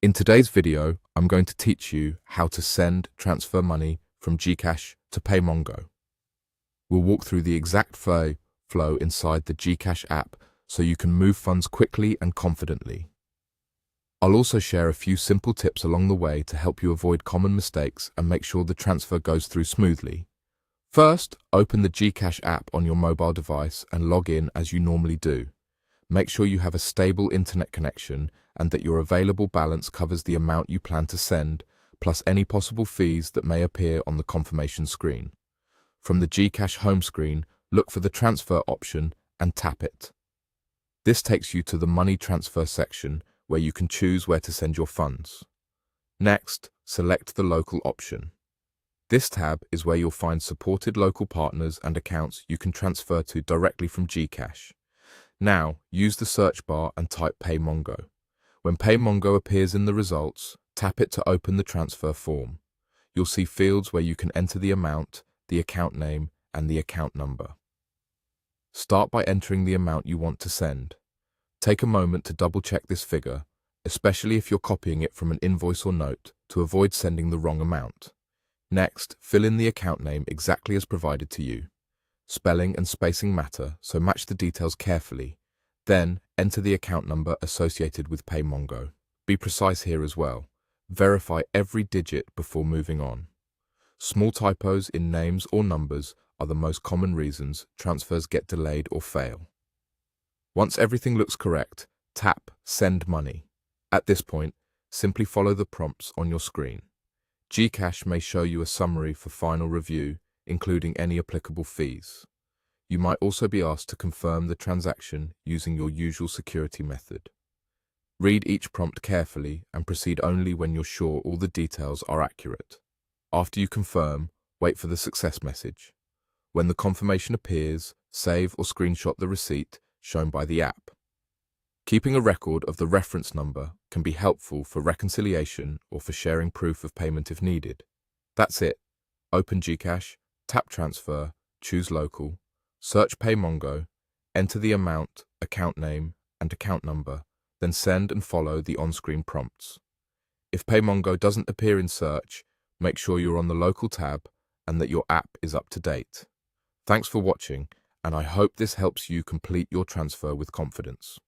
In today's video, I'm going to teach you how to send, transfer money from GCash to PayMongo. We'll walk through the exact flow inside the GCash app so you can move funds quickly and confidently. I'll also share a few simple tips along the way to help you avoid common mistakes and make sure the transfer goes through smoothly. First, open the GCash app on your mobile device and log in as you normally do. Make sure you have a stable internet connection and that your available balance covers the amount you plan to send, plus any possible fees that may appear on the confirmation screen. From the GCash home screen, look for the transfer option and tap it. This takes you to the money transfer section where you can choose where to send your funds. Next, select the local option. This tab is where you'll find supported local partners and accounts you can transfer to directly from GCash. Now, use the search bar and type PayMongo. When PayMongo appears in the results, tap it to open the transfer form. You'll see fields where you can enter the amount, the account name, and the account number. Start by entering the amount you want to send. Take a moment to double-check this figure, especially if you're copying it from an invoice or note, to avoid sending the wrong amount. Next, fill in the account name exactly as provided to you. Spelling and spacing matter, so match the details carefully. Then, enter the account number associated with PayMongo. Be precise here as well. Verify every digit before moving on. Small typos in names or numbers are the most common reasons transfers get delayed or fail. Once everything looks correct, tap Send Money. At this point, simply follow the prompts on your screen. GCash may show you a summary for final review, including any applicable fees. You might also be asked to confirm the transaction using your usual security method. Read each prompt carefully and proceed only when you're sure all the details are accurate. After you confirm, wait for the success message. When the confirmation appears, save or screenshot the receipt shown by the app. Keeping a record of the reference number can be helpful for reconciliation or for sharing proof of payment if needed. That's it. Open GCash, tap Transfer, choose Local, search PayMongo, enter the amount, account name, and account number, then send and follow the on-screen prompts. If PayMongo doesn't appear in search, make sure you're on the Local tab and that your app is up to date. Thanks for watching, and I hope this helps you complete your transfer with confidence.